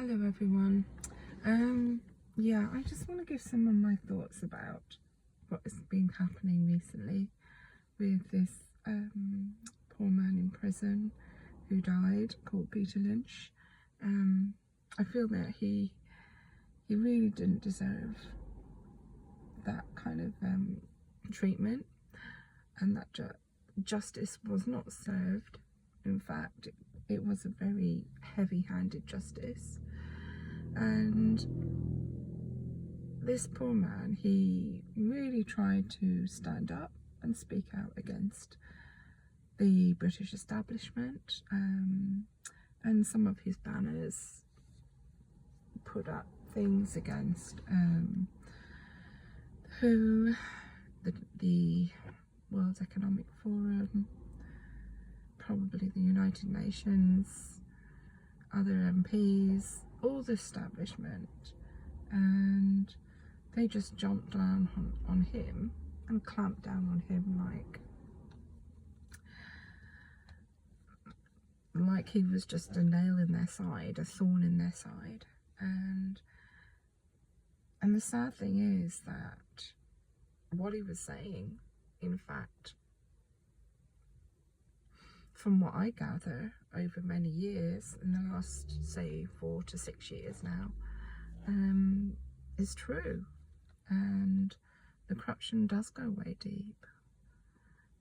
Hello everyone. Yeah, I just want to give some of my thoughts about what has been happening recently with this poor man in prison who died, called Peter Lynch. I feel that he really didn't deserve that kind of treatment, and that justice was not served. In fact, it was a very heavy-handed justice. And this poor man, he really tried to stand up and speak out against the British establishment, and some of his banners put up things against the World Economic Forum, probably the United Nations, other MPs, all the establishment, and they just jumped down on him and clamped down on him like he was just a nail in their side, a thorn in their side. And the sad thing is that what he was saying, in fact, from what I gather over many years, in the last, say, 4 to 6 years now, is true. And the corruption does go way deep.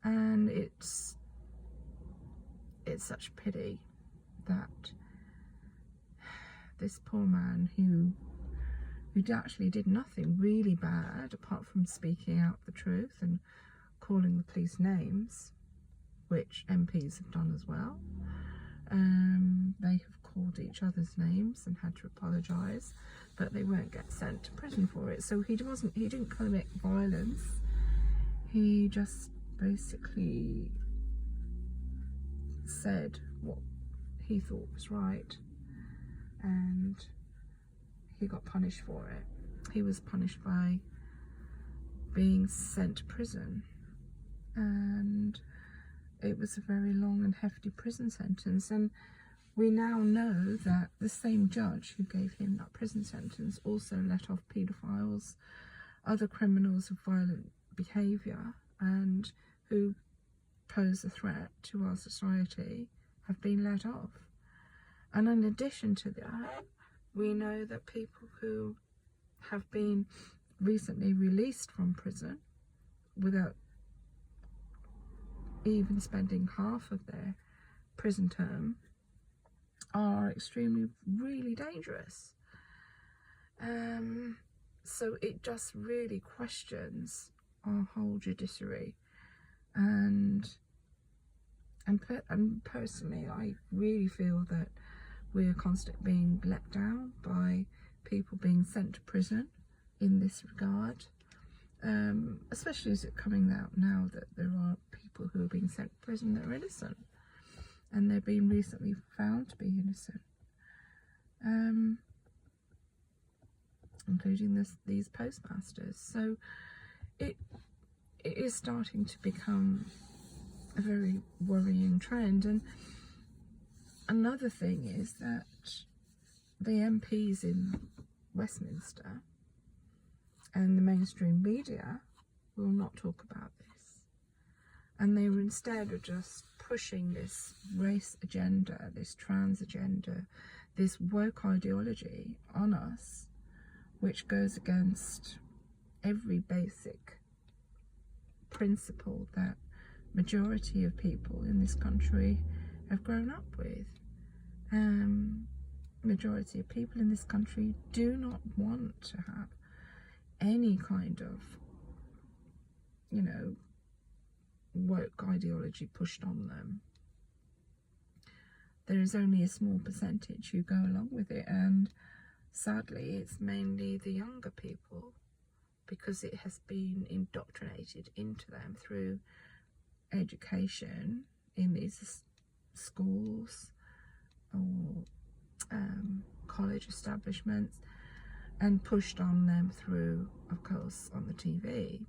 And it's such pity that this poor man who actually did nothing really bad apart from speaking out the truth and calling the police names, which MPs have done as well. They have called each other's names and had to apologise, but they won't get sent to prison for it. So he didn't commit violence. He just basically said what he thought was right, and he got punished for it. He was punished by being sent to prison, and it was a very long and hefty prison sentence. And we now know that the same judge who gave him that prison sentence also let off paedophiles, other criminals of violent behaviour, and who pose a threat to our society, have been let off. And in addition to that, we know that people who have been recently released from prison without even spending half of their prison term are extremely, really dangerous. So it just really questions our whole judiciary, and personally, I really feel that we are constantly being let down by people being sent to prison in this regard, especially as it's coming out now that there are people who are being sent to prison that are innocent, and they're being recently found to be innocent, including these postmasters. So it is starting to become a very worrying trend. And another thing is that the MPs in Westminster and the mainstream media will not talk about this, and they were instead of just pushing this race agenda, this trans agenda, this woke ideology on us, which goes against every basic principle that majority of people in this country have grown up with. Majority of people in this country do not want to have any kind of, woke ideology pushed on them. There is only a small percentage who go along with it, and sadly it's mainly the younger people, because it has been indoctrinated into them through education in these schools or college establishments, and pushed on them through, of course, on the TV.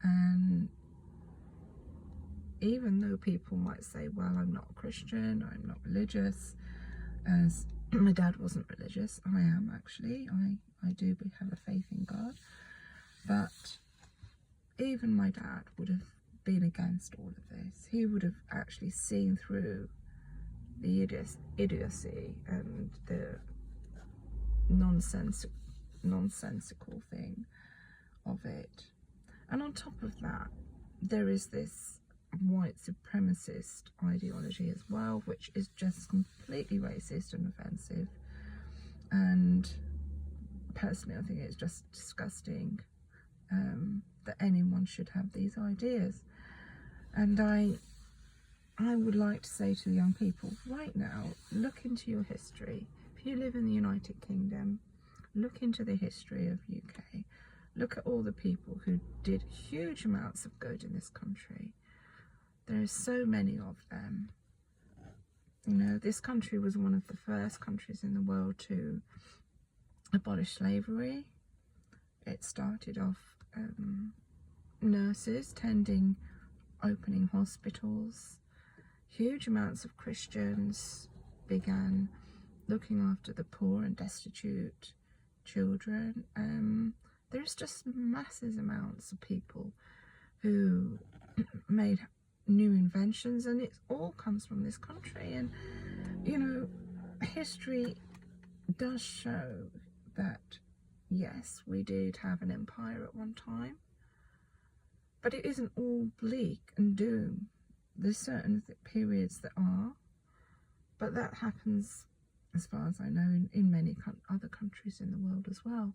And even though people might say, well, I'm not a Christian, I'm not religious, as My dad wasn't religious. I am actually. I do have a faith in God. But even my dad would have been against all of this. He would have actually seen through the idiocy and the nonsensical thing of it. And on top of that, there is this white supremacist ideology as well, which is just completely racist and offensive. And personally, I think it's just disgusting that anyone should have these ideas. And I would like to say to the young people right now, look into your history. If you live in the United Kingdom, look into the history of UK. Look at all the people who did huge amounts of good in this country. There are so many of them. You know, this country was one of the first countries in the world to abolish slavery. It started off nurses tending, opening hospitals. Huge amounts of Christians began looking after the poor and destitute children. There's just massive amounts of people who made new inventions, and it all comes from this country. And you know, history does show that yes, we did have an empire at one time, but it isn't all bleak and doom. There's certain periods that are, but that happens, as far as I know, in many other countries in the world as well.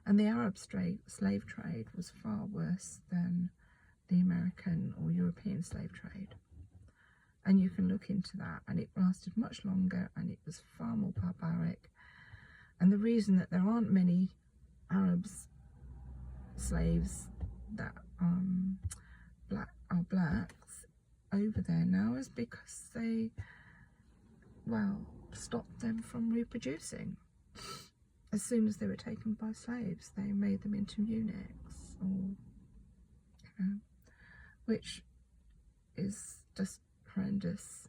And the Arab slave trade was far worse than the American or European slave trade. And you can look into that, and it lasted much longer, and it was far more barbaric. And the reason that there aren't many Arabs slaves that are blacks over there now is because they, well, stopped them from reproducing. As soon as they were taken by slaves, they made them into eunuchs, or, you know, which is just horrendous.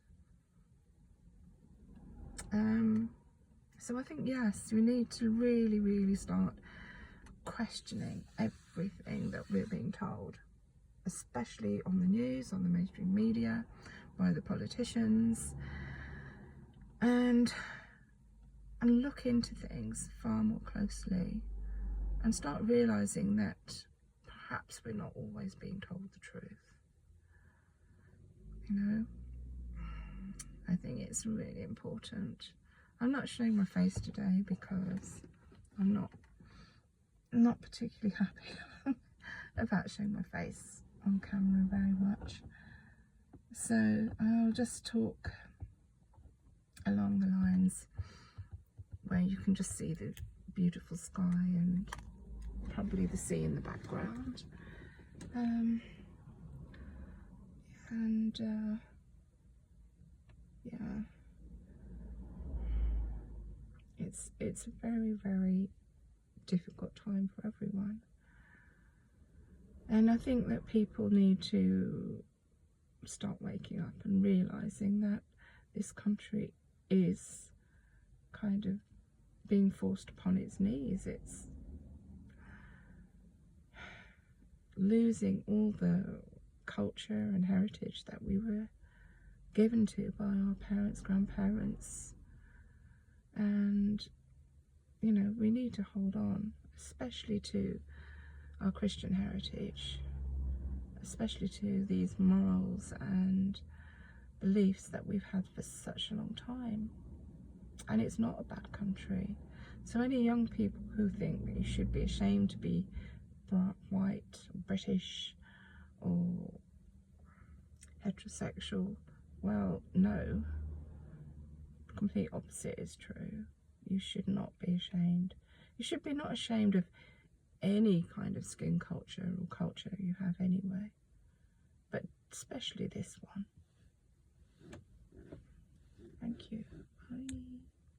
So I think, yes, we need to really, really start questioning everything that we're being told, especially on the news, on the mainstream media, by the politicians, and look into things far more closely and start realizing that perhaps we're not always being told the truth. You know, I think it's really important. I'm not showing my face today because I'm not particularly happy about showing my face on camera very much. So I'll just talk along the lines where you can just see the beautiful sky and probably the sea in the background. Yeah, it's a very, very difficult time for everyone. And I think that people need to start waking up and realizing that this country is kind of being forced upon its knees. It's losing all the culture and heritage that we were given to by our parents, grandparents. And, you know, we need to hold on, especially to our Christian heritage, especially to these morals and beliefs that we've had for such a long time. And it's not a bad country. So any young people who think that you should be ashamed to be white, British, or heterosexual, well, no. The complete opposite is true. You should not be ashamed. You should be not ashamed of any kind of skin culture or culture you have anyway, but especially this one. Thank you. Bye.